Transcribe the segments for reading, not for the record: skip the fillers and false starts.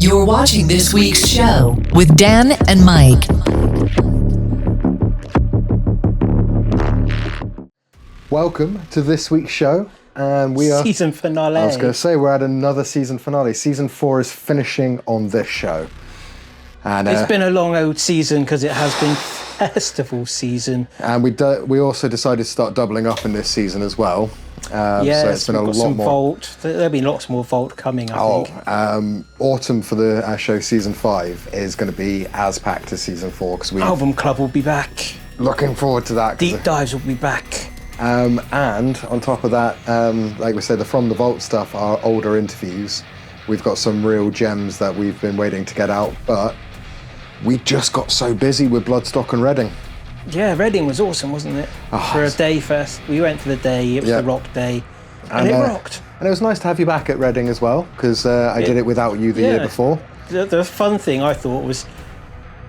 You're watching this week's show with Dan and Mike. Welcome to this week's show, and we are season finale. I was going to say we're at another season finale. Season 4 is finishing on this show, and it's been a long old season because it has been festival season. And we also decided to start doubling up in this season as well. Yes, so it's been a lot more. Vault. There'll be lots more Vault coming, I think. Autumn for the show season 5 is going to be as packed as season 4 because Album Club will be back. Looking forward to that. Deep dives will be back. And on top of that, like we said, the From the Vault stuff are older interviews. We've got some real gems that we've been waiting to get out, but we just got so busy with Bloodstock and Reading. Yeah, Reading was awesome, wasn't it? For a day first. We went for the day, it was the rock day, and it rocked. And it was nice to have you back at Reading as well, because I did it without you the year before. The fun thing I thought was,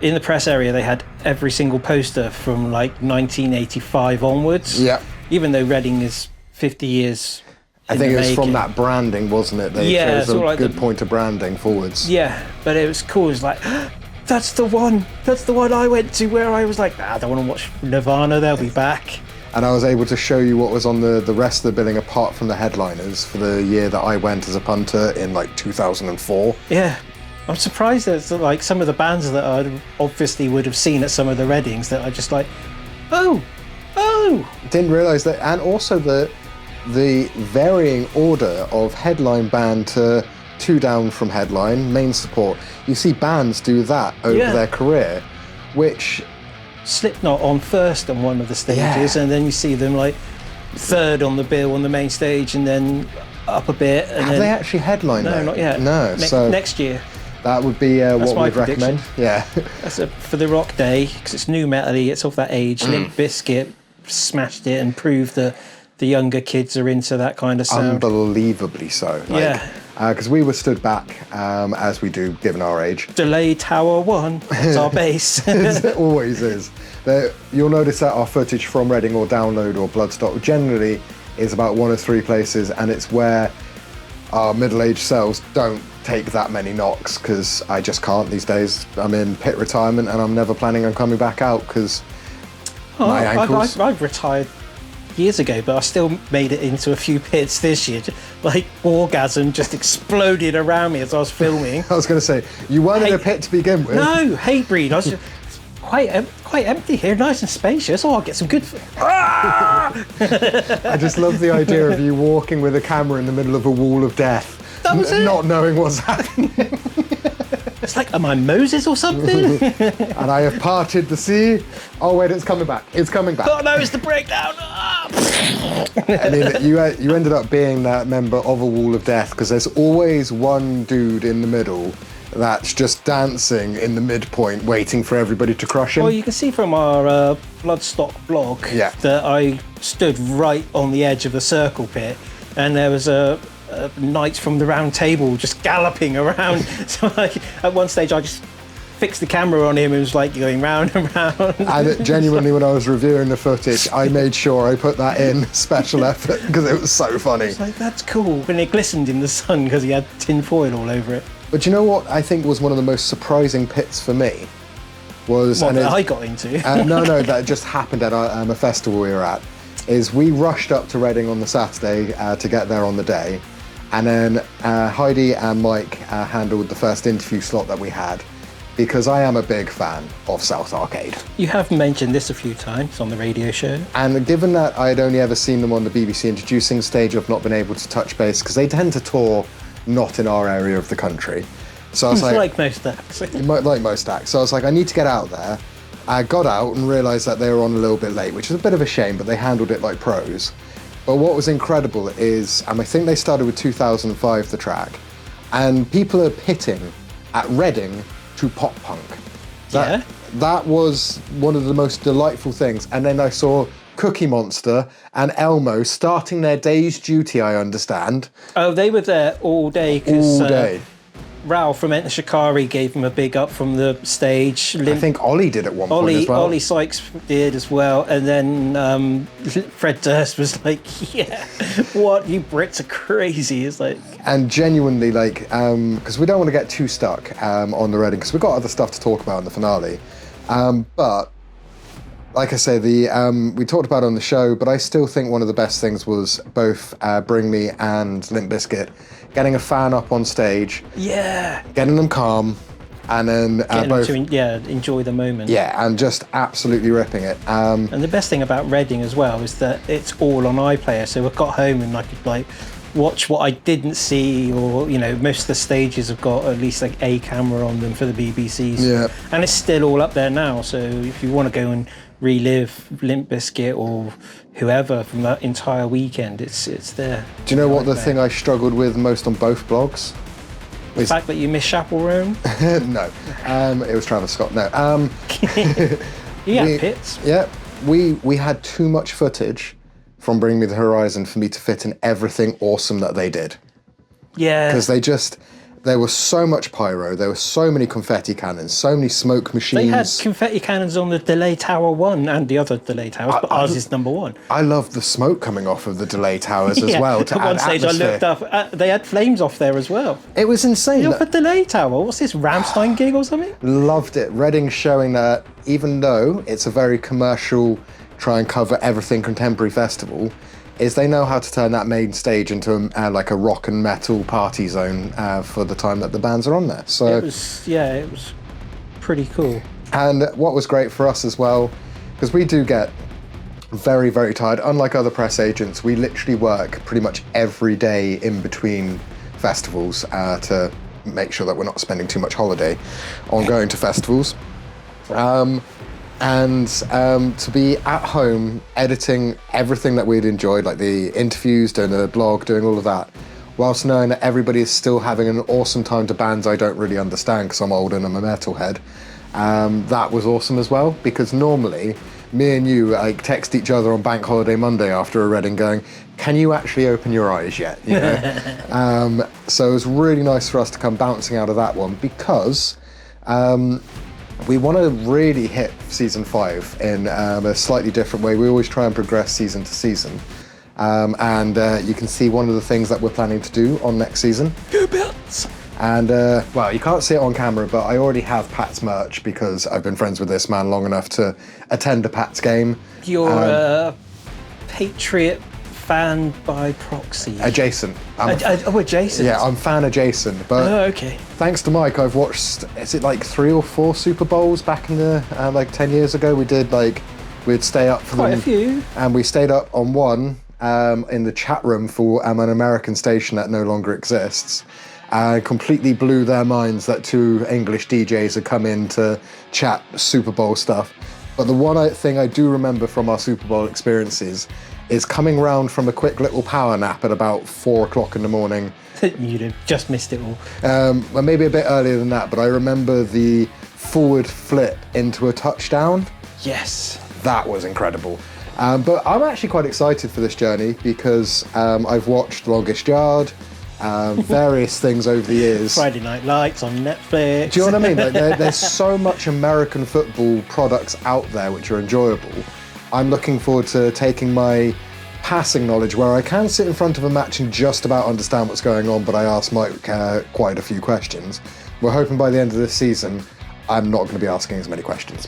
in the press area, they had every single poster from like 1985 onwards. Yeah. Even though Reading is 50 years I think it was from that branding, wasn't it? They chose a like good point of branding forwards. Yeah, but it was cool. It was like, that's the one I went to where I was like, I don't want to watch Nirvana, they'll be back. And I was able to show you what was on the rest of the billing apart from the headliners for the year that I went as a punter in like 2004. Yeah. I'm surprised that like some of the bands that I obviously would have seen at some of the Readings that I just like, oh. Didn't realise that, and also the varying order of headline band to two down from headline, main support. You see bands do that over their career, which... Slipknot on first on one of the stages, and then you see them like third on the bill on the main stage, and then up a bit. And Have they actually headlined? No, not yet. No, so next year. That would be what we'd recommend. Yeah. That's for the rock day, because it's new metal-y, it's of that age. Limp Bizkit smashed it and proved that the younger kids are into that kind of sound. Unbelievably so. Because we were stood back, as we do, given our age. Delay Tower 1, that's our base. It always is. You'll notice that our footage from Reading or Download or Bloodstock generally is about one of three places, and it's where our middle-aged selves don't take that many knocks, because I just can't these days. I'm in pit retirement and I'm never planning on coming back out because my ankles... I've retired years ago, but I still made it into a few pits this year. Like, orgasm just exploded around me as I was filming. I was going to say, you weren't in a pit to begin with. No, Hatebreed. I was just quite empty here, nice and spacious. Oh, I'll get some good... I just love the idea of you walking with a camera in the middle of a wall of death. That was it. Not knowing what's happening. It's like, am I Moses or something? And I have parted the sea. Oh wait, it's coming back. It's coming back. Oh no, it's the breakdown. I mean, you ended up being that member of a wall of death, because there's always one dude in the middle that's just dancing in the midpoint, waiting for everybody to crush him. Well, you can see from our Bloodstock blog that I stood right on the edge of the circle pit, and there was a Knights from the Round Table just galloping around. So at one stage I just fixed the camera on him and was like going round and round. And genuinely, when I was reviewing the footage, I made sure I put that in special effort because it was so funny. It's like, that's cool. And it glistened in the sun because he had tin foil all over it. But you know what I think was one of the most surprising pits for me? Was what I got into? No, that just happened at a festival we were at. Is we rushed up to Reading on the Saturday to get there on the day. And then Heidi and Mike handled the first interview slot that we had, because I am a big fan of South Arcade. You have mentioned this a few times on the radio show. And given that I had only ever seen them on the BBC introducing stage, I've not been able to touch base, because they tend to tour not in our area of the country. So I was like most acts. Like most acts. So I was like, I need to get out there. I got out and realised that they were on a little bit late, which is a bit of a shame, but they handled it like pros. But what was incredible is, I think they started with 2005, the track, and people are pitting at Reading to pop punk. That was one of the most delightful things. And then I saw Cookie Monster and Elmo starting their day's duty, I understand. Oh, they were there all day. All day. Ralph from Enter Shikari gave him a big up from the stage. I think Ollie did at one point as well. Ollie Sykes did as well. And then Fred Durst was like, yeah, what? You Brits are crazy. It's like... And genuinely, like, because we don't want to get too stuck on the Reading, because we've got other stuff to talk about in the finale. But, like I say, we talked about it on the show, but I still think one of the best things was both Bring Me and Limp Bizkit getting a fan up on stage, getting them calm, and then both enjoy the moment, and just absolutely ripping it. And the best thing about Reading as well is that it's all on iPlayer, so I got home and I could like watch what I didn't see, or most of the stages have got at least like a camera on them for the BBCs, and it's still all up there now. So if you want to go and relive Limp Bizkit or whoever from that entire weekend, it's there. Do you know what the thing I struggled with most on both blogs? The fact that you missed Chapel Room? No, it was Travis Scott. No, Pits. Yeah, we had too much footage from Bring Me the Horizon for me to fit in everything awesome that they did. Yeah, because there was so much pyro, there were so many confetti cannons, so many smoke machines. They had confetti cannons on the Delay Tower 1 and the other Delay Towers, but ours is number 1. I love the smoke coming off of the Delay Towers as well. To at one stage atmosphere. I looked up, they had flames off there as well. It was insane. Off a Delay Tower, what's this, Rammstein gig or something? Loved it. Reading showing that even though it's a very commercial, try and cover everything contemporary festival, is they know how to turn that main stage into like a rock and metal party zone for the time that the bands are on there. So it was pretty cool. And what was great for us as well, because we do get very, very tired. Unlike other press agents, we literally work pretty much every day in between festivals to make sure that we're not spending too much holiday on going to festivals. And to be at home editing everything that we'd enjoyed, like the interviews, doing the blog, doing all of that, whilst knowing that everybody is still having an awesome time to bands I don't really understand because I'm old and I'm a metalhead, that was awesome as well, because normally me and you like text each other on Bank Holiday Monday after a Reading going, can you actually open your eyes yet? So it was really nice for us to come bouncing out of that one, because we want to really hit season 5 in a slightly different way. We always try and progress season to season. And you can see one of the things that we're planning to do on next season. Go Bills! And, well, you can't see it on camera, but I already have Pat's merch because I've been friends with this man long enough to attend a Pat's game. You're a Patriot fan by proxy. Adjacent. Adjacent. Yeah, I'm fan adjacent. But okay. Thanks to Mike, I've watched, is it like 3 or 4 Super Bowls back in the, like 10 years ago? We did we'd stay up for quite them. A few. And we stayed up on one in the chat room for an American station that no longer exists. Completely blew their minds that 2 English DJs had come in to chat Super Bowl stuff. But the one thing I do remember from our Super Bowl experiences is coming round from a quick little power nap at about 4 o'clock in the morning. You'd have just missed it all. Well, maybe a bit earlier than that, but I remember the forward flip into a touchdown. Yes. That was incredible. But I'm actually quite excited for this journey because I've watched Longest Yard, various things over the years. Friday Night Lights on Netflix. Do you know what I mean? There's so much American football products out there which are enjoyable. I'm looking forward to taking my passing knowledge where I can sit in front of a match and just about understand what's going on, but I ask Mike quite a few questions. We're hoping by the end of this season, I'm not going to be asking as many questions.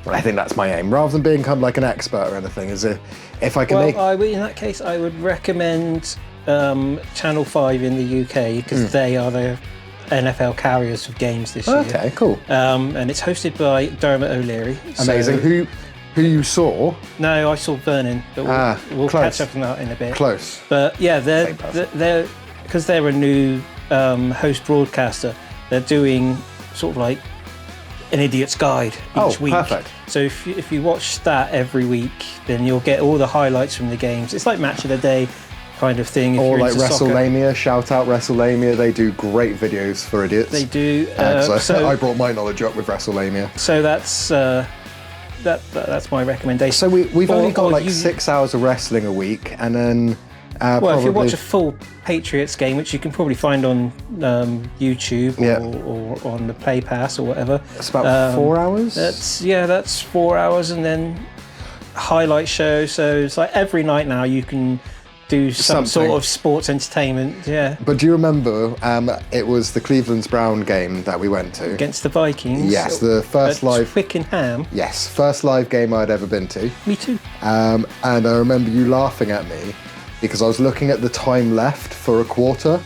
I think that's my aim, rather than being kind of like an expert or anything. Is if I can in that case, I would recommend Channel 5 in the UK because they are the NFL carriers of games this year. Okay, cool. And it's hosted by Dermot O'Leary. Amazing. So, who you saw? No, I saw Vernon, but we'll catch up on that in a bit. Close. But yeah, they're because they're a new host broadcaster. They're doing sort of like an idiot's guide each week. Perfect. So if you watch that every week, then you'll get all the highlights from the games. It's like match of the day kind of thing. Or like WrestleMania, shout out WrestleMania. They do great videos for idiots. They do. So I brought my knowledge up with WrestleMania. So that's my recommendation. So we've only got 6 hours of wrestling a week, and then Well, if you watch a full Patriots game, which you can probably find on YouTube or on the Play Pass or whatever. It's about 4 hours? That's 4 hours, and then highlight show. So it's like every night now you can do some sort of sports entertainment, But do you remember, it was the Cleveland-Brown game that we went to? Against the Vikings? Yes, the first live... Twickenham? Yes, first live game I'd ever been to. Me too. And I remember you laughing at me because I was looking at the time left for a quarter.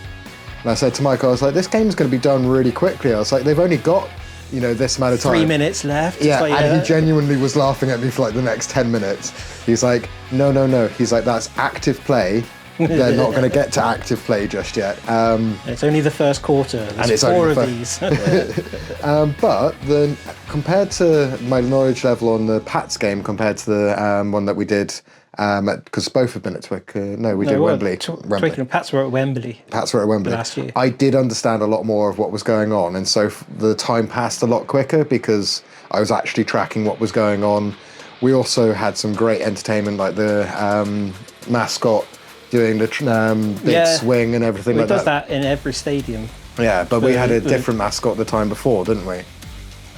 And I said to Mike, I was like, this game's going to be done really quickly. I was like, they've only got, this amount of time. 3 minutes left. Yeah, and he genuinely was laughing at me for like the next 10 minutes. He's like, no. He's like, that's active play. They're not going to get to active play just yet. It's only the first quarter. There's four of these. But then, compared to my knowledge level on the Pats game, compared to the one that we did, because both have been at Twickenham. We did Wembley. Twickenham. Pats were at Wembley. Last year. I did understand a lot more of what was going on, and so the time passed a lot quicker because I was actually tracking what was going on. We also had some great entertainment, like the mascot doing the big swing and everything like that. It does that in every stadium. Yeah, but we had a different mascot the time before, didn't we?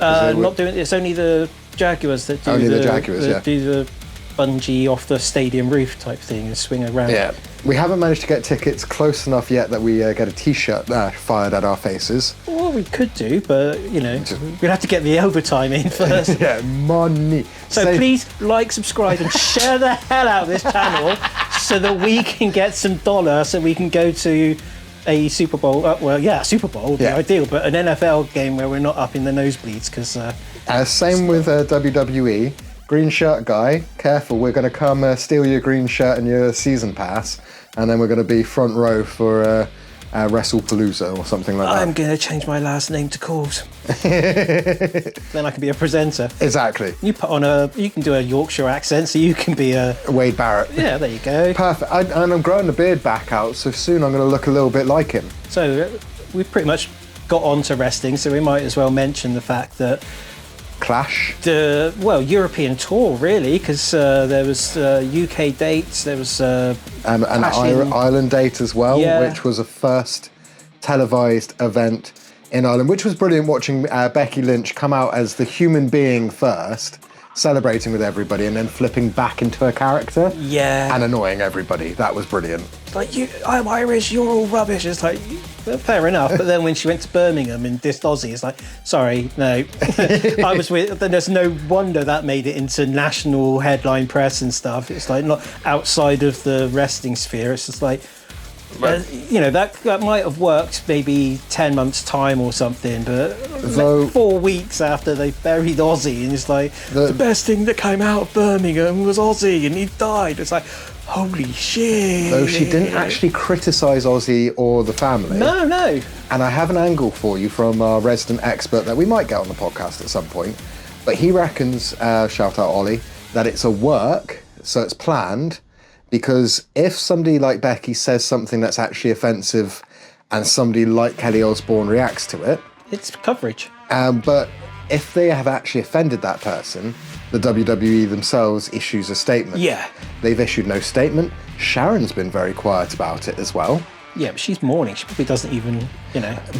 It's only the Jaguars that do do the bungee off the stadium roof type thing and swing around. Yeah, we haven't managed to get tickets close enough yet that we get a T-shirt fired at our faces. Well, we could do, but we'd have to get the overtime in first. Yeah, money. So please like, subscribe, and share the hell out of this channel so that we can get some dollar, so we can go to a Super Bowl. Super Bowl would be ideal, but an NFL game where we're not up in the nosebleeds because. Same with WWE. Green shirt guy, careful, we're going to come steal your green shirt and your season pass, and then we're going to be front row for WrestlePalooza or something like that. I'm going to change my last name to Coles. Then I can be a presenter. Exactly. You can do a Yorkshire accent, so you can be a... Wade Barrett. Yeah, there you go. Perfect. And I'm growing the beard back out, so soon I'm going to look a little bit like him. So we've pretty much got onto wrestling, so we might as well mention the fact that Clash? European tour, really, because there was UK dates, there was... an Ireland date as well, which was a first televised event in Ireland, which was brilliant watching Becky Lynch come out as the human being first, celebrating with everybody, and then flipping back into her character. Yeah. And annoying everybody. That was brilliant. Like, I'm Irish, you're all rubbish. It's like, fair enough. But then when she went to Birmingham and dissed Aussie, it's like, sorry, no. I was with, then there's no wonder that made it into national headline press and stuff. It's like not outside of the wrestling sphere. It's just like, that might have worked maybe 10 months time or something, but 4 weeks after they buried Ozzy, and it's like, the best thing that came out of Birmingham was Ozzy and he died. It's like, holy shit. Though she didn't actually criticise Ozzy or the family. No. And I have an angle for you from our resident expert that we might get on the podcast at some point, but he reckons, shout out Ollie, that it's a work, so it's planned. Because if somebody like Becky says something that's actually offensive and somebody like Kelly Osbourne reacts to it... It's coverage. But if they have actually offended that person, the WWE themselves issues a statement. Yeah. They've issued no statement. Sharon's been very quiet about it as well. Yeah, but she's mourning. She probably doesn't even,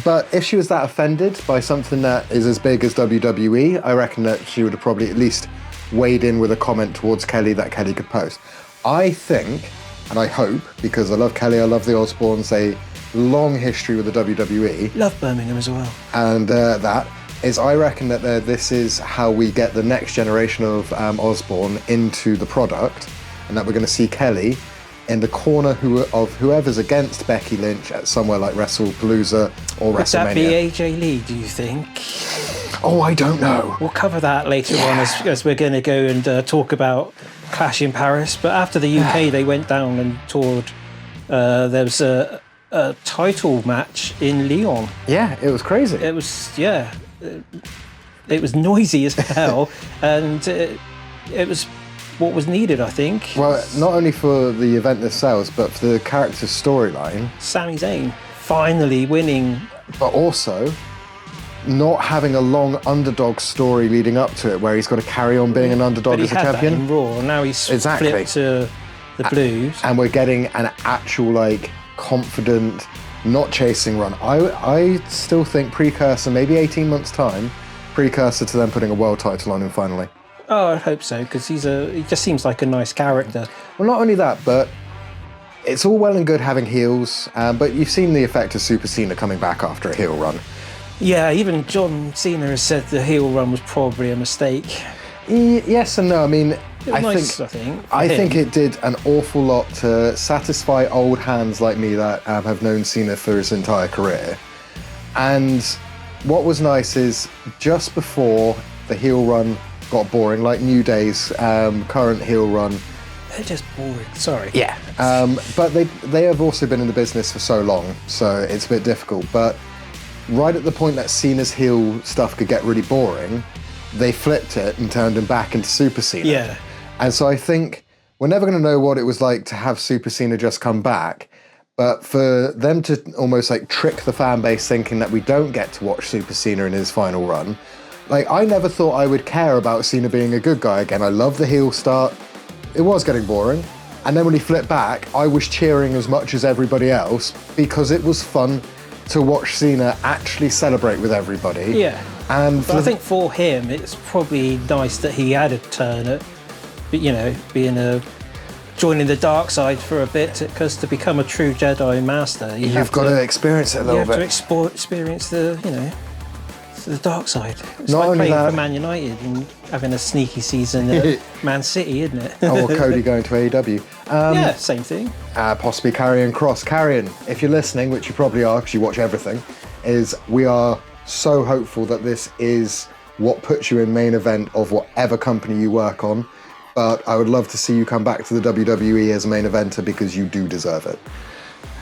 But if she was that offended by something that is as big as WWE, I reckon that she would have probably at least weighed in with a comment towards Kelly that Kelly could post. I think, and I hope, because I love Kelly, I love the Osbournes, a long history with the WWE. Love Birmingham as well. And I reckon that this is how we get the next generation of Osbourne into the product, and that we're going to see Kelly in the corner of whoever's against Becky Lynch at somewhere like WrestlePalooza or WrestleMania. Would that be AJ Lee, do you think? Oh, I don't know. We'll cover that later on as we're going to go and talk about Clash in Paris. But after the UK, they went down and toured. There was a title match in Lyon. Yeah, it was crazy. It was, it was noisy as hell, and it was what was needed, I think. Well, not only for the event themselves, but for the character's storyline. Sami Zayn finally winning. But also not having a long underdog story leading up to it, where he's got to carry on being an underdog as a champion. That in Raw, and now he's flipped to the blues. And we're getting an actual, like, confident, not chasing run. I still think precursor, maybe 18 months' time, precursor to them putting a world title on him finally. Oh, I hope so, because he just seems like a nice character. Well, not only that, but it's all well and good having heels, but you've seen the effect of Super Cena coming back after a heel run. Yeah, even John Cena has said the heel run was probably a mistake. Yes and no. I mean, I think it did an awful lot to satisfy old hands like me that have known Cena for his entire career. And what was nice is just before the heel run got boring, like New Day's current heel run. They're just boring, sorry. Yeah, but they have also been in the business for so long, so it's a bit difficult. But right at the point that Cena's heel stuff could get really boring, they flipped it and turned him back into Super Cena. Yeah. And so I think we're never going to know what it was like to have Super Cena just come back, but for them to almost like trick the fan base thinking that we don't get to watch Super Cena in his final run, like I never thought I would care about Cena being a good guy again. I love the heel start. It was getting boring. And then when he flipped back, I was cheering as much as everybody else because it was fun to watch Cena actually celebrate with everybody. Yeah. And I think for him, it's probably nice that he had a turn at, you know, joining the dark side for a bit, because to become a true Jedi Master, you've got to experience it a little bit. You have to experience the, you know, the dark side. It's Not like only playing that, for Man United and having a sneaky season at Man City, isn't it? Or Cody going to AEW. Yeah, same thing. Possibly Karrion Kross. Karrion, if you're listening, which you probably are because you watch everything, we are so hopeful that this is what puts you in main event of whatever company you work on. But I would love to see you come back to the WWE as a main eventer because you do deserve it.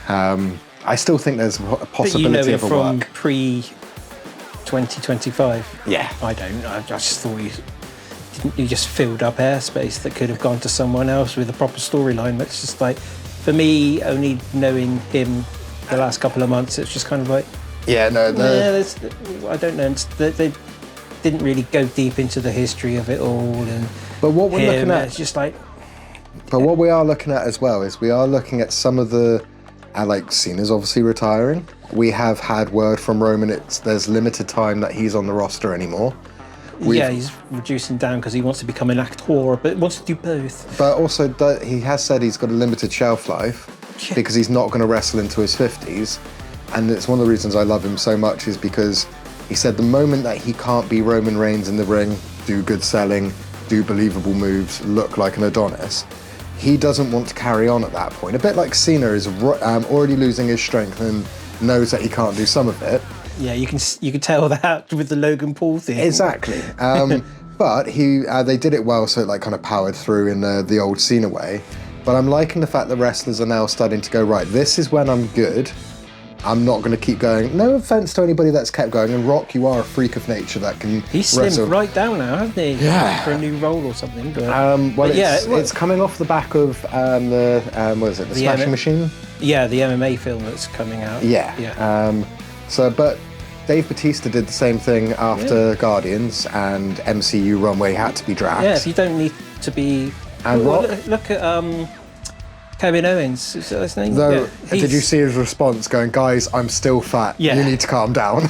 I still think there's a possibility of a from work. Pre-2025. Yeah. I don't. I just thought you just filled up airspace that could have gone to someone else with a proper storyline. That's just like, for me, only knowing him the last couple of months, it's just kind of like, yeah, no, I don't know. They didn't really go deep into the history of it all, but what we're looking at, it's just like. But what we are looking at as well is we are looking at some of the, like Cena's obviously retiring. We have had word from Roman. There's limited time that he's on the roster anymore. He's reducing down because he wants to become an actor, but wants to do both. But also, he has said he's got a limited shelf life because he's not going to wrestle into his 50s. And it's one of the reasons I love him so much is because he said the moment that he can't be Roman Reigns in the ring, do good selling, do believable moves, look like an Adonis, he doesn't want to carry on at that point. A bit like Cena is already losing his strength and knows that he can't do some of it. Yeah, you can tell that with the Logan Paul thing. Exactly. But they did it well, so it like kind of powered through in the old Cena way. But I'm liking the fact that wrestlers are now starting to go, right, this is when I'm good. I'm not going to keep going. No offense to anybody that's kept going. And Rock, you are a freak of nature that can He's slimmed right down now, hasn't he? Yeah. For a new role or something. But, it's coming off the back of the Smashing Machine? Yeah, the MMA film that's coming out. Yeah. But Dave Bautista did the same thing after Guardians and MCU run where he had to be dragged. Yeah, you don't need to be... And Rock? Look at... Kevin Owens, is that his name? Though, did you see his response going, guys, I'm still fat, you need to calm down?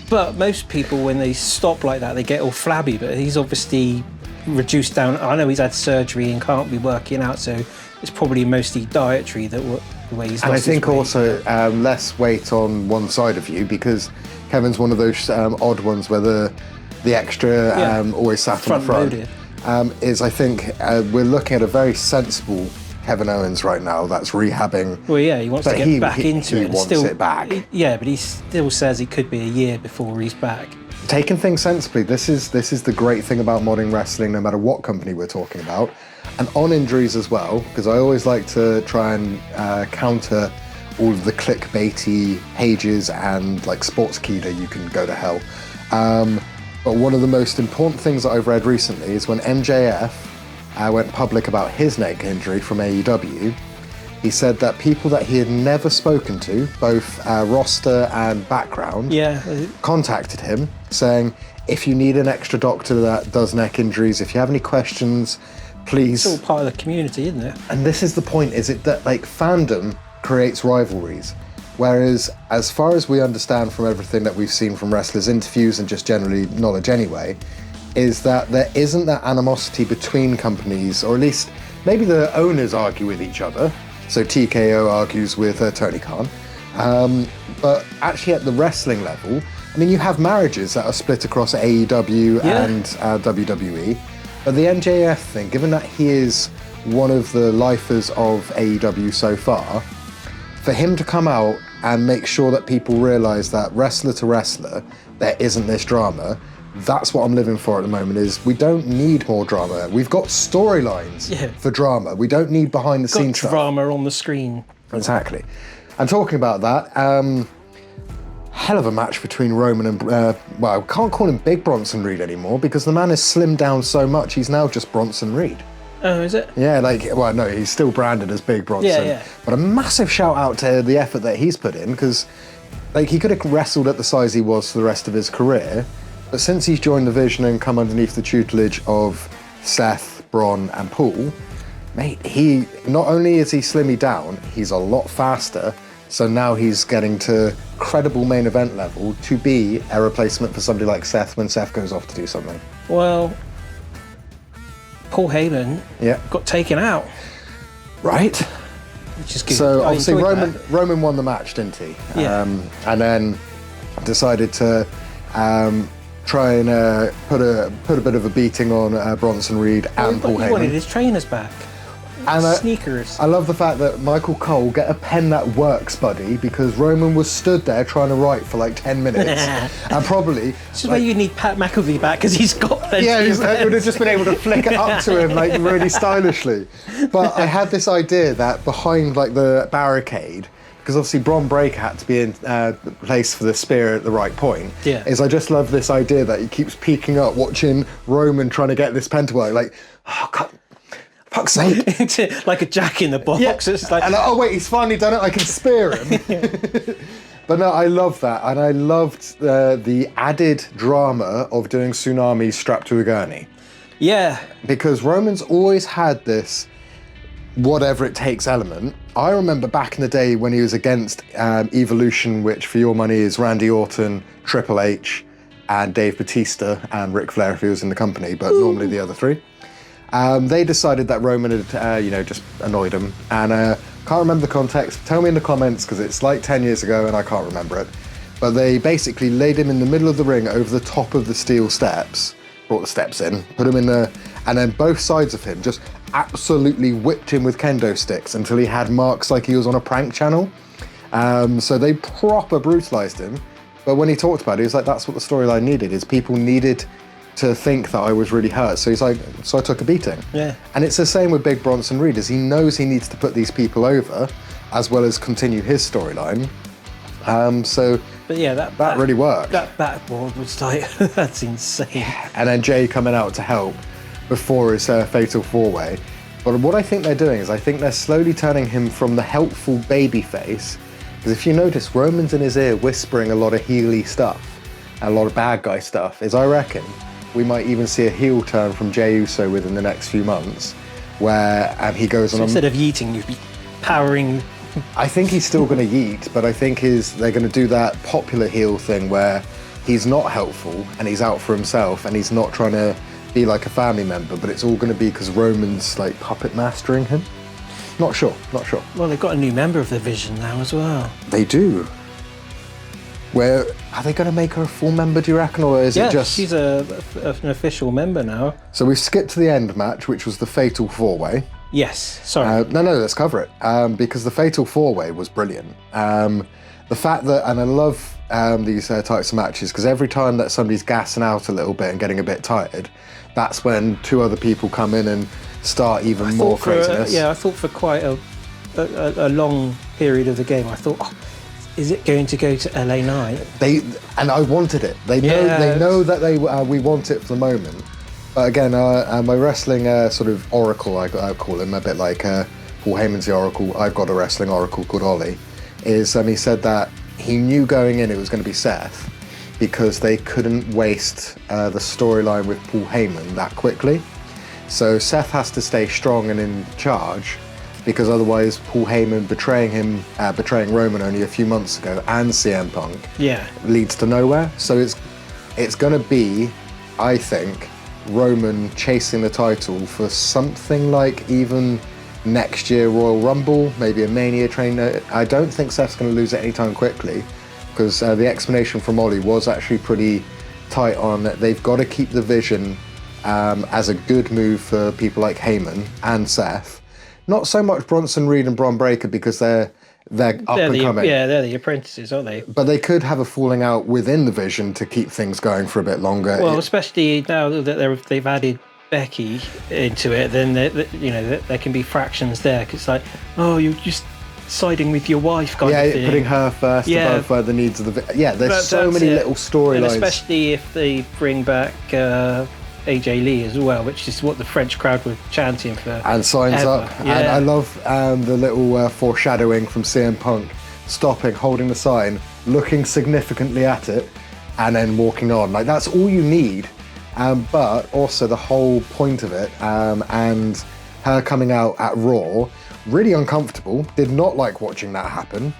But most people, when they stop like that, they get all flabby, but he's obviously reduced down. I know he's had surgery and can't be working out, so it's probably mostly dietary the way he's lost his weight. And I think also less weight on one side of you, because Kevin's one of those odd ones where the extra always sat on the front. Loaded. Is I think we're looking at a very sensible Kevin Owens right now that's rehabbing. Well, yeah, he wants to get back into it. He wants it back. But he still says it could be a year before he's back. Taking things sensibly, this is the great thing about modern wrestling, no matter what company we're talking about, and on injuries as well, because I always like to try and counter all of the clickbaity pages and like Sportskeeda, you can go to hell. But one of the most important things that I've read recently is when MJF went public about his neck injury from AEW, he said that people that he had never spoken to, both roster and background, contacted him saying, if you need an extra doctor that does neck injuries, if you have any questions, please. It's all part of the community, isn't it? And this is the point, is it that like fandom creates rivalries, whereas as far as we understand from everything that we've seen from wrestlers' interviews and just generally knowledge anyway, is that there isn't that animosity between companies, or at least maybe the owners argue with each other. So TKO argues with Tony Khan. But actually at the wrestling level, I mean, you have marriages that are split across AEW and WWE. But the MJF thing, given that he is one of the lifers of AEW so far, for him to come out and make sure that people realise that wrestler to wrestler, there isn't this drama, that's what I'm living for at the moment, is we don't need more drama. We've got storylines for drama. We don't need behind the scenes stuff. Drama on the screen. Exactly. And talking about that, hell of a match between Roman and, well, I can't call him Big Bronson Reed anymore because the man has slimmed down so much, he's now just Bronson Reed. Oh, is it? Yeah, like, well, no, he's still branded as Big Bronson. Yeah. But a massive shout out to the effort that he's put in, because, like, he could have wrestled at the size he was for the rest of his career, but since he's joined the Vision and come underneath the tutelage of Seth, Bron, and Paul, mate, he, not only is he slimmy down, he's a lot faster, so now he's getting to credible main event level to be a replacement for somebody like Seth when Seth goes off to do something. Well, Paul Heyman got taken out. Right. Which is good. So obviously Roman won the match, didn't he? Yeah. And then decided to try and put a bit of a beating on Bronson Reed and Paul Heyman. He wanted his trainers back. And sneakers. I love the fact that Michael Cole, get a pen that works, buddy, because Roman was stood there trying to write for like 10 minutes. And probably... This is where you need Pat McAfee back, because he's got plenty. Yeah, he would have just been able to flick it up to him like really stylishly. But I had this idea that behind like the barricade, because obviously Bron Breakker had to be in place for the spear at the right point, is I just love this idea that he keeps peeking up, watching Roman trying to get this pen to work, like, oh God, fuck's sake. Like a jack in the box. Yeah. It's like, and oh wait, he's finally done it, I can spear him. But no, I love that, and I loved the added drama of doing Tsunami strapped to a gurney. Yeah. Because Roman's always had this whatever it takes element. I remember back in the day when he was against Evolution, which for your money is Randy Orton, Triple H, and Dave Bautista, and Ric Flair if he was in the company, but normally the other three. They decided that Roman had, just annoyed him, and can't remember the context. Tell me in the comments, because it's like 10 years ago and I can't remember it. But they basically laid him in the middle of the ring over the top of the steel steps, brought the steps in, put him in the, and then both sides of him just absolutely whipped him with kendo sticks until he had marks like he was on a prank channel. So they proper brutalized him. But when he talked about it, he was like, that's what the storyline needed, is people needed to think that I was really hurt. So he's like, so I took a beating. Yeah. And it's the same with Big Bronson Reed, is he knows he needs to put these people over as well as continue his storyline. But yeah, that really worked. That backboard was like, that's insane. And then Jay coming out to help before his fatal four-way. But what I think they're doing is I think they're slowly turning him from the helpful baby face, because if you notice, Roman's in his ear whispering a lot of heely stuff, a lot of bad guy stuff, is I reckon we might even see a heel turn from Jey Uso within the next few months, where he goes on. Instead of yeeting, you'd be powering. I think he's still going to yeet, but I think they're going to do that popular heel thing where he's not helpful and he's out for himself and he's not trying to be like a family member, but it's all going to be because Roman's like puppet mastering him. Not sure. Well, they've got a new member of the Vision now as well. They do. Where are they going to make her a full member, do you reckon, or is it just... she's an official member now. So we've skipped to the end match, which was the Fatal 4-Way. Yes, sorry. No, let's cover it, because the Fatal 4-Way was brilliant. The fact that, and I love these types of matches, because every time that somebody's gassing out a little bit and getting a bit tired, that's when two other people come in and start even more craziness. I thought for quite a long period of the game, I thought, is it going to go to LA Knight? And I wanted it. They know that we want it for the moment. But again, my wrestling sort of oracle, I call him, a bit like Paul Heyman's the oracle. I've got a wrestling oracle called Ollie. Is he said that he knew going in it was going to be Seth because they couldn't waste the storyline with Paul Heyman that quickly. So Seth has to stay strong and in charge, because otherwise Paul Heyman betraying Roman only a few months ago, and CM Punk leads to nowhere. So it's going to be, I think, Roman chasing the title for something like even next year Royal Rumble, maybe a Mania trainer. I don't think Seth's going to lose it anytime quickly, because the explanation from Ollie was actually pretty tight on that they've got to keep the vision as a good move for people like Heyman and Seth. Not so much Bronson Reed and Bron Breakker, because they're up and coming. Yeah, they're the apprentices, aren't they? But they could have a falling out within the vision to keep things going for a bit longer. Well, especially now that they've added Becky into it, then there can be fractions there. Cause it's like, oh, you're just siding with your wife, kind of thing. Putting her first above the needs of the. There's so many little storylines. Especially if they bring back AJ Lee as well, which is what the French crowd were chanting for. And signs up. Yeah. And I love the little foreshadowing from CM Punk, stopping, holding the sign, looking significantly at it, and then walking on. Like, that's all you need. But also the whole point of it, and her coming out at Raw, really uncomfortable. Did not like watching that happen.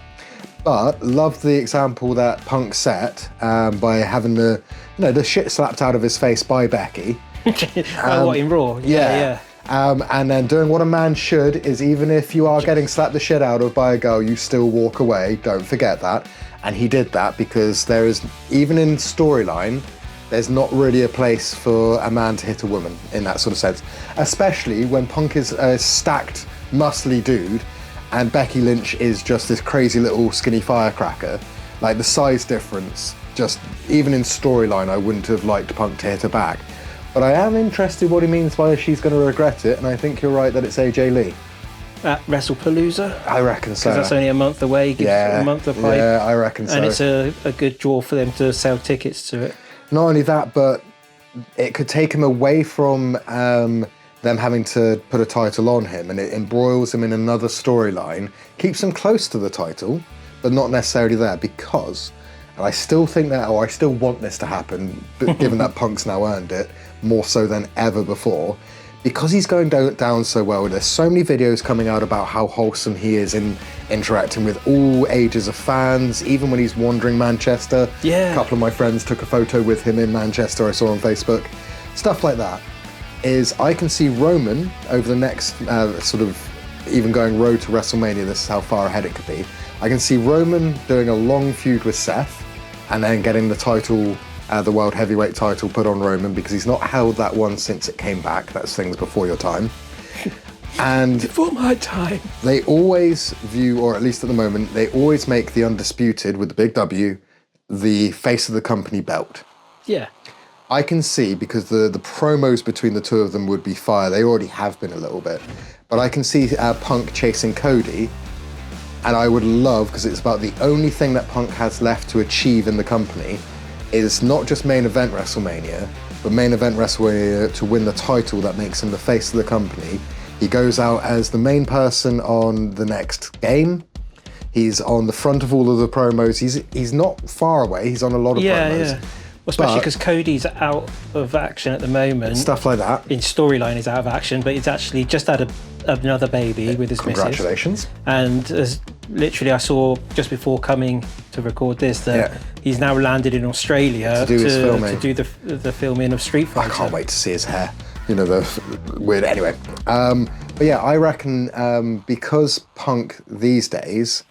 But loved the example that Punk set by having the shit slapped out of his face by Becky. What, in Raw? Yeah. And then doing what a man should is, even if you are getting slapped the shit out of by a girl, you still walk away. Don't forget that. And he did that, because there is, even in storyline, there's not really a place for a man to hit a woman in that sort of sense. Especially when Punk is a stacked, muscly dude, and Becky Lynch is just this crazy little skinny firecracker. Like, the size difference, just even in storyline, I wouldn't have liked Punk to hit her back. But I am interested what he means by she's going to regret it, and I think you're right that it's AJ Lee. At WrestlePalooza? I reckon so. Because that's only a month away, gives a month of hype. Yeah, I reckon so. And it's a good draw for them to sell tickets to it. Not only that, but it could take him away from them having to put a title on him, and it embroils him in another storyline, keeps him close to the title, but not necessarily there, because, and I still think that, or I still want this to happen, but given that Punk's now earned it, more so than ever before, because he's going down so well. There's so many videos coming out about how wholesome he is in interacting with all ages of fans, even when he's wandering Manchester. Yeah. A couple of my friends took a photo with him in Manchester, I saw on Facebook. Stuff like that. Is I can see Roman over the next sort of, even going road to WrestleMania, this is how far ahead it could be. I can see Roman doing a long feud with Seth, and then getting the title, the World Heavyweight title, put on Roman, because he's not held that one since it came back. That's things before your time. And before my time. They always view, or at least at the moment, they always make the Undisputed, with the big W, the face of the company belt. Yeah. I can see, because the promos between the two of them would be fire. They already have been a little bit. But I can see Punk chasing Cody, and I would love, because it's about the only thing that Punk has left to achieve in the company, is not just main event WrestleMania, but main event WrestleMania to win the title that makes him the face of the company. He goes out as the main person on the next game. He's on the front of all of the promos. He's not far away. He's on a lot of promos. Yeah. Especially because Cody's out of action at the moment. Stuff like that. In storyline, he's out of action, but he's actually just had another baby with his missus. Congratulations. And as literally, I saw just before coming to record this that he's now landed in Australia to do the filming of Street Fighter. I can't wait to see his hair. The weird. Anyway, but yeah, I reckon because Punk these days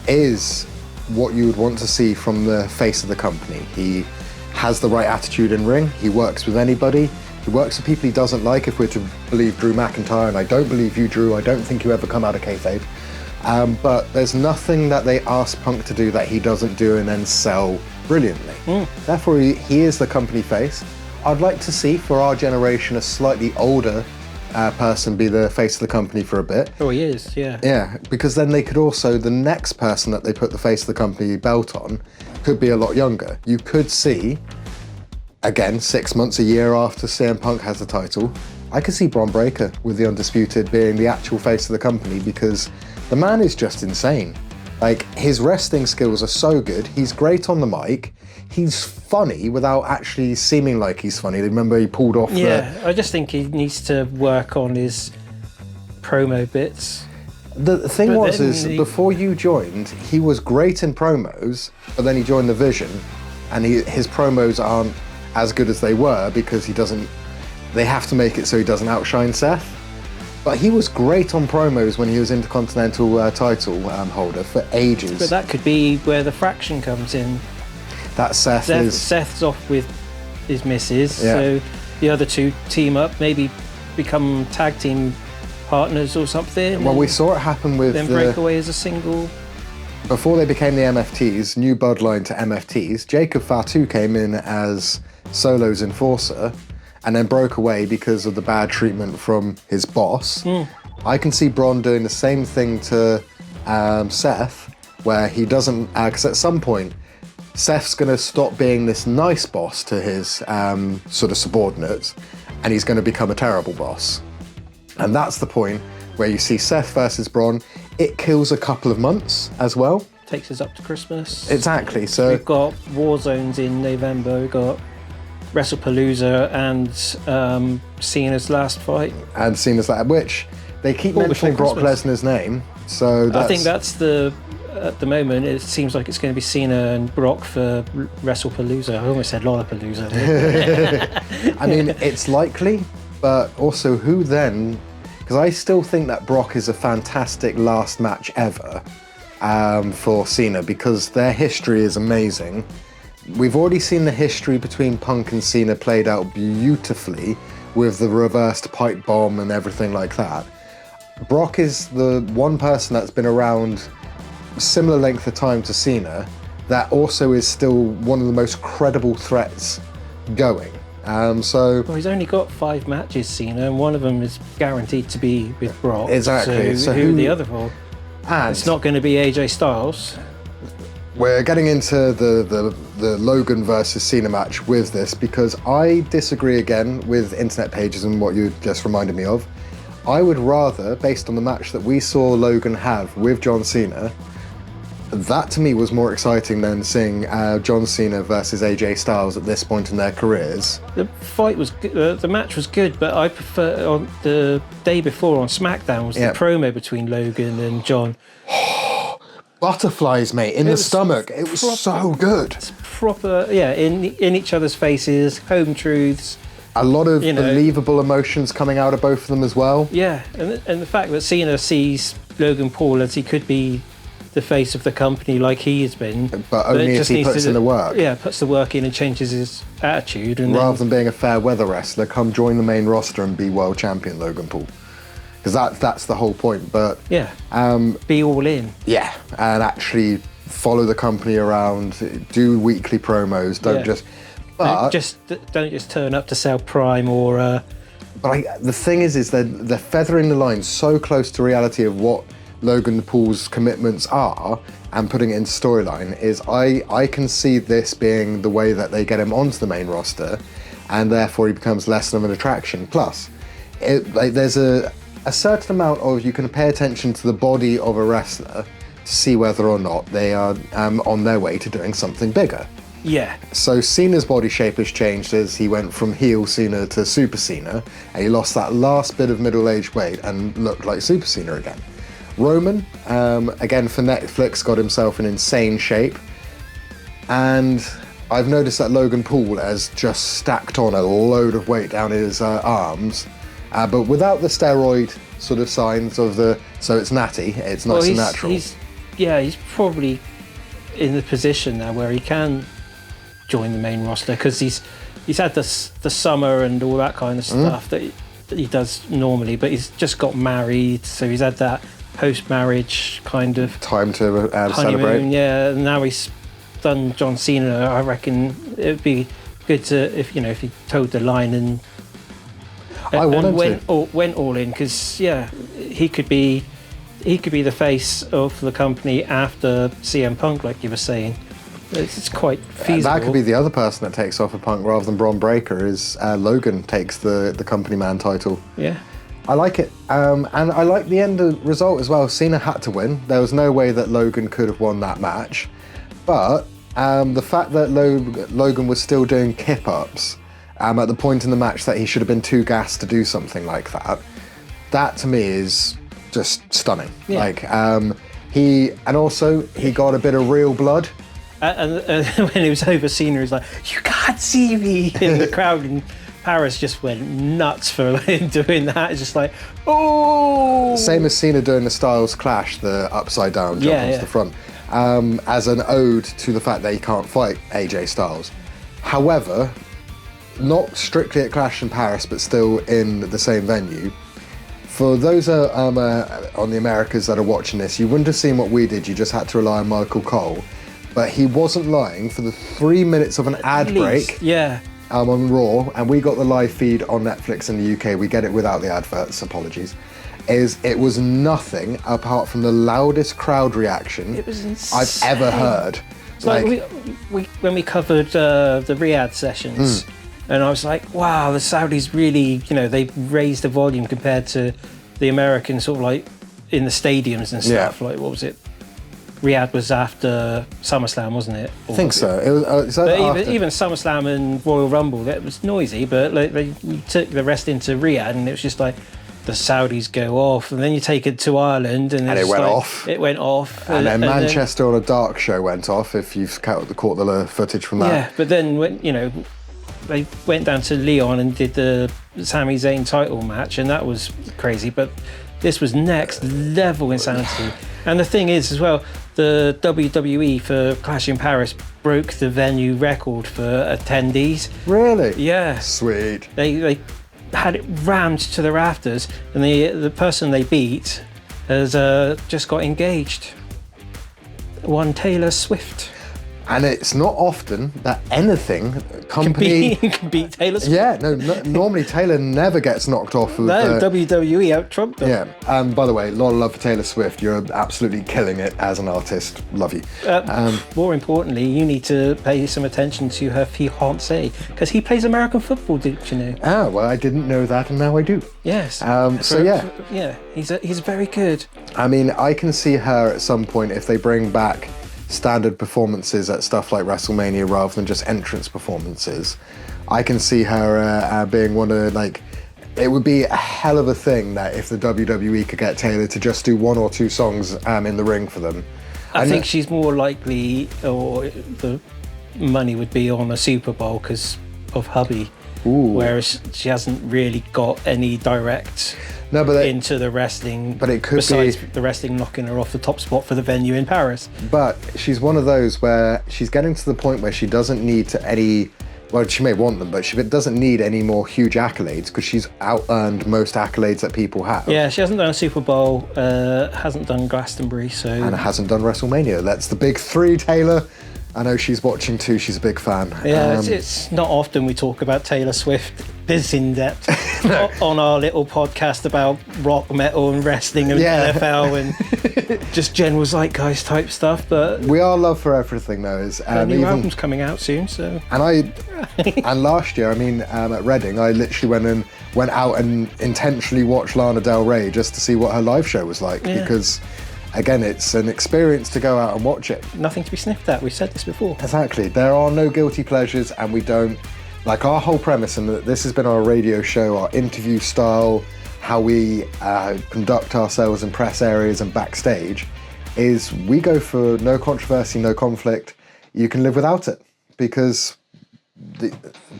is what you would want to see from the face of the company. He has the right attitude in ring. He works with anybody. He works with people he doesn't like, if we're to believe Drew McIntyre, and I don't believe you, Drew. I don't think you ever come out of kayfabe. But there's nothing that they ask Punk to do that he doesn't do and then sell brilliantly. Therefore, he is the company face. I'd like to see, for our generation, a slightly older person be the face of the company for a bit. Oh, he is, yeah. Yeah, because then they could also, the next person that they put the face of the company belt on could be a lot younger. You could see, again, 6 months, a year after CM Punk has the title, I could see Bron Breakker with the Undisputed being the actual face of the company, because the man is just insane. Like, his wrestling skills are so good. He's great on the mic. He's funny without actually seeming like he's funny. Remember, he pulled off I just think he needs to work on his promo bits. The thing before you joined, he was great in promos, but then he joined the Vision, and his promos aren't as good as they were because they have to make it so he doesn't outshine Seth. But he was great on promos when he was Intercontinental title holder for ages. But that could be where the fraction comes in. That Seth's off with his missus, so the other two team up, maybe become tag team partners or something. Well, we saw it happen with then break away as a single. Before they became the MFTs, new bloodline to MFTs, Jacob Fatu came in as Solo's enforcer and then broke away because of the bad treatment from his boss. I can see Bron doing the same thing to Seth, where he doesn't, because at some point, Seth's going to stop being this nice boss to his sort of subordinates, and he's going to become a terrible boss. And that's the point where you see Seth versus Bron. It kills a couple of months as well. Takes us up to Christmas. Exactly. So we've got War Zones in November. We've got WrestlePalooza and Cena's last fight. And Cena's last, which they keep mentioning Brock Lesnar's name. So I think that's at the moment, it seems like it's going to be Cena and Brock for WrestlePalooza. I almost said Lollapalooza. I mean, it's likely, but also who then? Because I still think that Brock is a fantastic last match ever for Cena, because their history is amazing. We've already seen the history between Punk and Cena played out beautifully with the reversed pipe bomb and everything like that. Brock is the one person that's been around similar length of time to Cena that also is still one of the most credible threats going. Well, he's only got 5 matches, Cena, and one of them is guaranteed to be with Brock. Exactly. So who the other for? And it's not going to be AJ Styles. We're getting into the Logan versus Cena match with this, because I disagree again with internet pages and what you just reminded me of. I would rather, based on the match that we saw Logan have with John Cena, that to me was more exciting than seeing John Cena versus AJ Styles at this point in their careers. The fight was good, the match was good, but I prefer on the day before on SmackDown was the promo between Logan and John. Butterflies, mate, in the stomach. It was so good. It's proper, in each other's faces, home truths. A lot of believable emotions coming out of both of them as well. Yeah, and the fact that Cena sees Logan Paul as he could be the face of the company like he has been. But only if he puts in the work. Yeah, puts the work in and changes his attitude. And rather than being a fair weather wrestler, come join the main roster and be world champion, Logan Paul. Because that's the whole point. But be all in. Yeah, and actually follow the company around, do weekly promos, don't just... But don't just turn up to sell Prime or... But the thing is they're feathering the line so close to reality of what Logan Paul's commitments are and putting it into storyline is I can see this being the way that they get him onto the main roster, and therefore he becomes less of an attraction. Plus, there's a certain amount of, you can pay attention to the body of a wrestler to see whether or not they are on their way to doing something bigger. Yeah. So Cena's body shape has changed as he went from heel Cena to Super Cena, and he lost that last bit of middle-aged weight and looked like Super Cena again. Roman, again for Netflix, got himself in insane shape, and I've noticed that Logan Paul has just stacked on a load of weight down his arms, but without the steroid sort of signs of so it's natty, it's nice and natural. He's probably in the position now where he can join the main roster, because he's had the summer and all that kind of stuff that he does normally, but he's just got married, so he's had that post-marriage kind of time to celebrate. Yeah, and now he's done John Cena. I reckon it'd be good to if he towed the line and went all in, because he could be the face of the company after CM Punk, like you were saying. It's quite feasible. That could be the other person that takes off a Punk rather than Bron Breakker, is Logan takes the company man title. Yeah. I like it. And I like the end result as well. Cena had to win. There was no way that Logan could have won that match. But the fact that Logan was still doing kip-ups at the point in the match that he should have been too gassed to do something like that to me is just stunning. Yeah. Like, he got a bit of real blood. And when he was over Cena, he's like, "You can't see me," and the crowd in Paris just went nuts for doing that. It's just like, oh. Same as Cena doing the Styles Clash, the upside down jump onto the front, as an ode to the fact that he can't fight AJ Styles. However, not strictly at Clash in Paris, but still in the same venue. For those on the Americas that are watching this, you wouldn't have seen what we did. You just had to rely on Michael Cole. But he wasn't lying for the 3 minutes of an ad break. Yeah. On Raw, and we got the live feed on Netflix in the UK. We get it without the adverts, apologies. It was nothing apart from the loudest crowd reaction I've ever heard. It's like when we covered the Riyadh sessions, and I was like, wow, the Saudis really, they raised the volume compared to the Americans, sort of like in the stadiums and stuff. Like, what was it? Riyadh was after SummerSlam, wasn't it? I think so. It was. Even SummerSlam and Royal Rumble, that was noisy, but they took the rest into Riyadh, and it was just like the Saudis go off, and then you take it to Ireland, and it went off. It went off, and then Manchester on a Dark show went off. If you've caught the footage from that. Yeah, but then when they went down to Lyon and did the Sami Zayn title match, and that was crazy. But this was next level insanity. And the thing is, as well, the WWE for Clash in Paris broke the venue record for attendees. Really? Yeah. Sweet. They had it rammed to the rafters, and the person they beat has just got engaged. One Taylor Swift. And it's not often that anything company can beat Taylor Swift. Yeah, no, normally Taylor never gets knocked off. WWE out-trumped them. Yeah, by the way, a lot of love for Taylor Swift. You're absolutely killing it as an artist. Love you. More importantly, you need to pay some attention to her fiancé, because he plays American football, didn't you know? Ah, well, I didn't know that, and now I do. Yes. Yeah, he's very good. I mean, I can see her at some point if they bring back standard performances at stuff like WrestleMania rather than just entrance performances. I can see her being one of, like, it would be a hell of a thing that if the WWE could get Taylor to just do one or two songs in the ring for them. I think she's more likely, or the money would be on a Super Bowl because of hubby. Ooh. Whereas she hasn't really got any direct into the wrestling, but it could besides the wrestling knocking her off the top spot for the venue in Paris. But she's one of those where she's getting to the point where she doesn't need well, she may want them, but she doesn't need any more huge accolades because she's out-earned most accolades that people have. Yeah, she hasn't done a Super Bowl, hasn't done Glastonbury, and hasn't done WrestleMania. That's the big three, Taylor. I know she's watching too. She's a big fan. Yeah, it's not often we talk about Taylor Swift this in depth on our little podcast about rock, metal, and wrestling and NFL and just general zeitgeist type stuff. But we are love for everything, though. The new album's coming out soon, so. And last year, at Reading, I literally went out and intentionally watched Lana Del Rey just to see what her live show was like because. Again, it's an experience to go out and watch it. Nothing to be sniffed at. We've said this before. Exactly. There are no guilty pleasures, and we don't... Like, our whole premise, and this has been our radio show, our interview style, how we conduct ourselves in press areas and backstage, is we go for no controversy, no conflict. You can live without it. Because the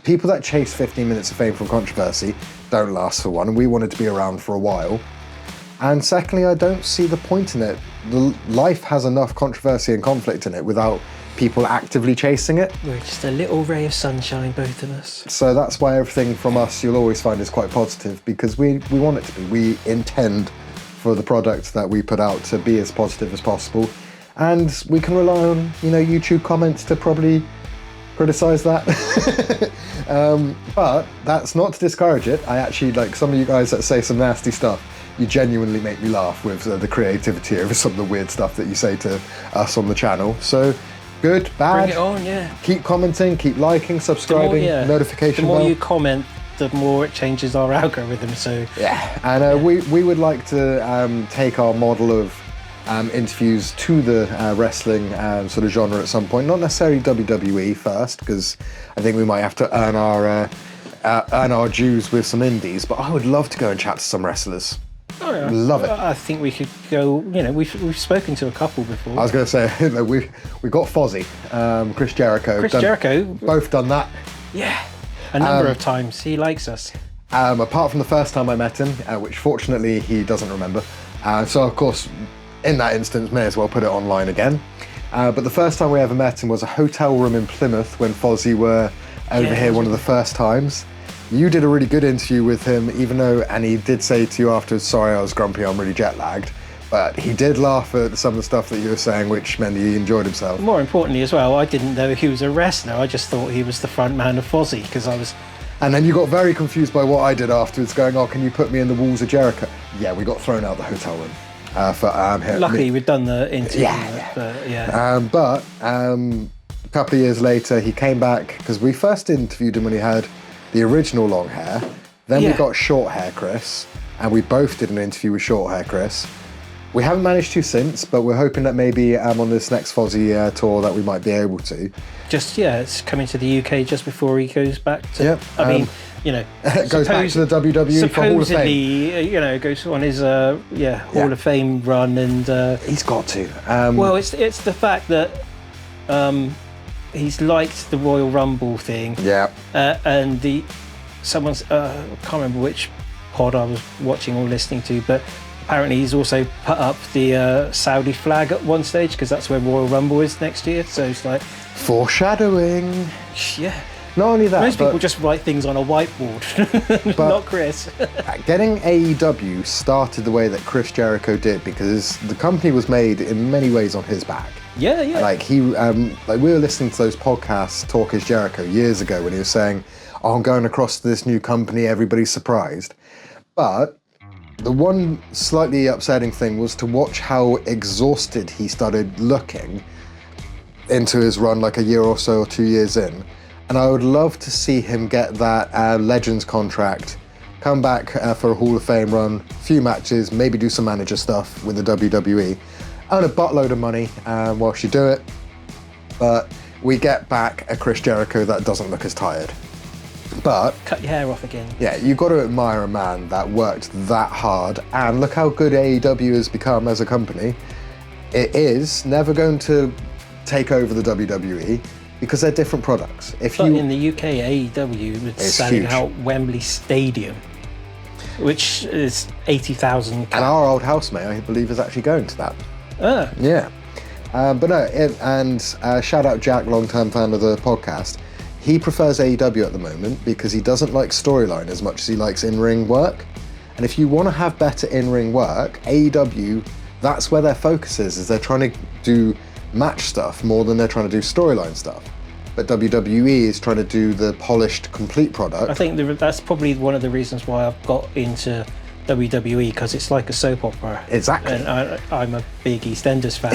people that chase 15 minutes of fame from controversy don't last for one, and we wanted to be around for a while. And secondly, I don't see the point in it. Life has enough controversy and conflict in it without people actively chasing it. We're just a little ray of sunshine, both of us. So that's why everything from us you'll always find is quite positive, because we want it to be. We intend for the product that we put out to be as positive as possible. And we can rely on, YouTube comments to probably criticise that. But that's not to discourage it. I actually like some of you guys that say some nasty stuff. You genuinely make me laugh with the creativity over some of the weird stuff that you say to us on the channel. So, good, bad. Bring it on, yeah. Keep commenting, keep liking, subscribing, notification bell. The more you comment, the more it changes our algorithm. So yeah, and we would like to take our model of interviews to the wrestling sort of genre at some point. Not necessarily WWE first, because I think we might have to earn our dues with some indies. But I would love to go and chat to some wrestlers. Oh, yeah. Love it. I think we could go. We've spoken to a couple before. I was going to say we got Fozzy, Chris Jericho. Jericho. Both done that. Yeah, a number of times. He likes us. Apart from the first time I met him, which fortunately he doesn't remember. So of course, in that instance, may as well put it online again. But the first time we ever met him was a hotel room in Plymouth when Fozzy were over here one of the first times. You did a really good interview with him, and he did say to you afterwards, sorry, I was grumpy, I'm really jet lagged. But he did laugh at some of the stuff that you were saying, which meant he enjoyed himself. More importantly as well, I didn't know he was a wrestler. I just thought he was the front man of Fozzy, because I was... And then you got very confused by what I did afterwards, going, oh, can you put me in the walls of Jericho? Yeah, we got thrown out of the hotel room. Luckily, we'd done the interview. But a couple of years later, he came back, because we first interviewed him when he had the original long hair. Then we got short hair Chris, and we both did an interview with short hair Chris. We haven't managed to since, but we're hoping that maybe on this next Fozzy tour that we might be able to. It's coming to the UK just before he goes back to... Yep. goes back to the WWE for Hall of Fame. Supposedly, goes on his Hall of Fame run, and... he's got to. Well, it's the fact that he's liked the Royal Rumble thing. Yeah. And someone's... I can't remember which pod I was watching or listening to, but apparently he's also put up the Saudi flag at one stage, because that's where Royal Rumble is next year. So it's like... Foreshadowing. Yeah. Not only that, most people just write things on a whiteboard, not Chris. Getting AEW started the way that Chris Jericho did, because the company was made in many ways on his back. Yeah. Like we were listening to those podcasts, Talk is Jericho, years ago, when he was saying, oh, I'm going across to this new company, everybody's surprised. But the one slightly upsetting thing was to watch how exhausted he started looking into his run, like a year or so or 2 years in. And I would love to see him get that Legends contract, come back for a Hall of Fame run, few matches, maybe do some manager stuff with the WWE, earn a buttload of money whilst you do it. But we get back a Chris Jericho that doesn't look as tired. But cut your hair off again. Yeah, you've got to admire a man that worked that hard, and look how good AEW has become as a company. It is never going to take over the WWE, because they're different products. In the UK, AEW was selling out Wembley Stadium, which is 80,000. And our old housemate, I believe, is actually going to that. Yeah. But no, shout out Jack, long-term fan of the podcast. He prefers AEW at the moment because he doesn't like storyline as much as he likes in-ring work. And if you want to have better in-ring work, AEW, that's where their focus is they're trying to do match stuff more than they're trying to do storyline stuff. But WWE is trying to do the polished, complete product. I think that's probably one of the reasons why I've got into WWE, because it's like a soap opera. Exactly. And I'm a big EastEnders fan.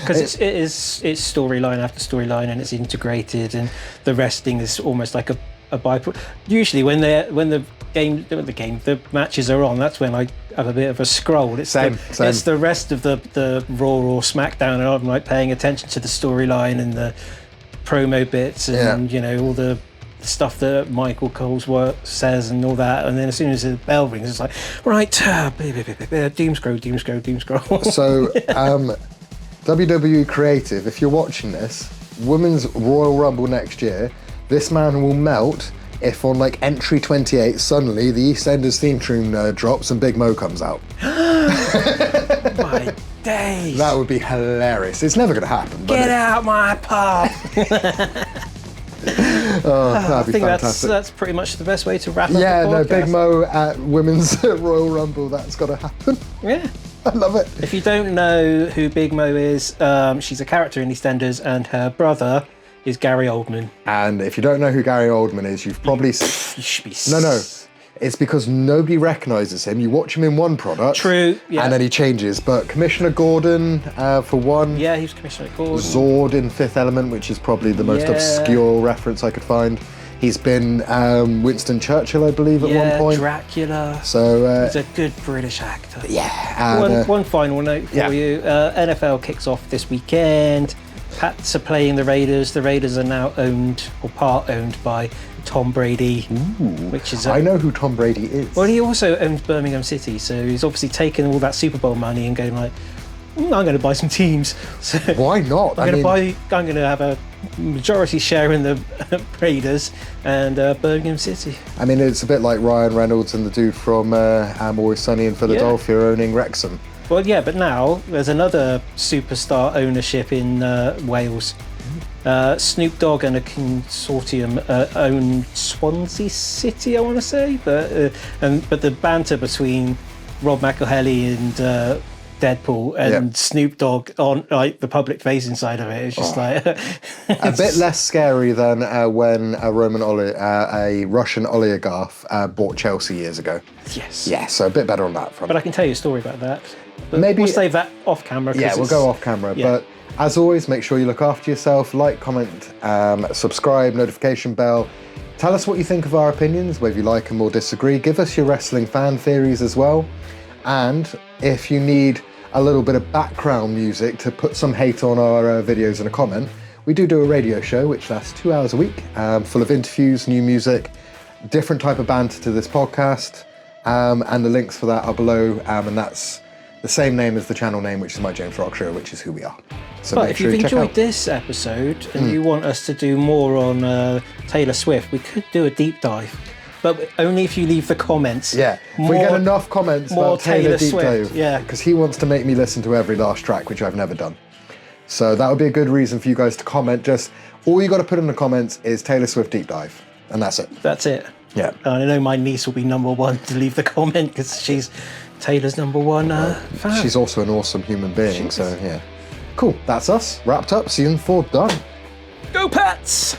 Because it's storyline after storyline, and it's integrated, and the wrestling is almost like a byproduct. Usually when the matches are on, that's when I have a bit of a scroll. It's Same. It's the rest of the Raw or SmackDown, and I'm like paying attention to the storyline and the promo bits, and all the stuff that Michael Cole's work says and all that. And then as soon as the bell rings, it's like, right, doom scroll. So WWE Creative, if you're watching this, Women's Royal Rumble next year, this man will melt if on like entry 28 suddenly the EastEnders theme tune drops and Big Mo comes out. My days. That would be hilarious. It's never going to happen. Get out my pub. That'd be fantastic. I think that's pretty much the best way to wrap up Yeah, the no, podcast. Big Mo at Women's Royal Rumble, that's got to happen. Yeah. I love it. If you don't know who Big Mo is, she's a character in EastEnders, and her brother is Gary Oldman. And if you don't know who Gary Oldman is, you've probably... You should be... No. It's because nobody recognises him. You watch him in one product. True, yeah. And then he changes. But Commissioner Gordon, for one. Yeah, he's Commissioner Gordon. Zord in Fifth Element, which is probably the most obscure reference I could find. He's been Winston Churchill, I believe, at one point. Dracula. So he's a good British actor. Yeah. And, one final note for you. NFL kicks off this weekend. Pats are playing the Raiders. The Raiders are now owned or part owned by Tom Brady, which is I know who Tom Brady is. Well, he also owns Birmingham City, so he's obviously taken all that Super Bowl money and going like, I'm going to buy some teams. So why not? I'm going to have a majority share in the Raiders and Birmingham City. I mean, it's a bit like Ryan Reynolds and the dude from Always Sunny in Philadelphia owning Wrexham. Well, yeah, but now there's another superstar ownership in Wales. Snoop Dogg and a consortium own Swansea City, I want to say, but the banter between Rob McElhenney and Deadpool and Snoop Dogg on like the public-facing side of it is just like a bit less scary than when a Russian oligarch bought Chelsea years ago. Yes. Yeah, so a bit better on that front. But I can tell you a story about that. But maybe we'll save that off camera. Yeah, we'll go off camera. Yeah. But as always, make sure you look after yourself. Like, comment, subscribe, notification bell. Tell us what you think of our opinions, whether you like them or disagree. Give us your wrestling fan theories as well. And if you need a little bit of background music to put some hate on our videos in a comment, we do a radio show which lasts 2 hours a week, full of interviews, new music, different type of banter to this podcast, and the links for that are below, and that's the same name as the channel name, which is My James Rock Show, which is who we are. So but if you've enjoyed this episode and you want us to do more on Taylor Swift, we could do a deep dive. But only if you leave the comments. Yeah, if we get enough comments about Taylor deep Swift, dive, because he wants to make me listen to every last track, which I've never done. So that would be a good reason for you guys to comment. Just all you got to put in the comments is Taylor Swift deep dive, and that's it. That's it. Yeah. And I know my niece will be number one to leave the comment because she's Taylor's number one fan. She's also an awesome human being. So yeah, cool. That's us wrapped up. Season 4 done. Go Pats!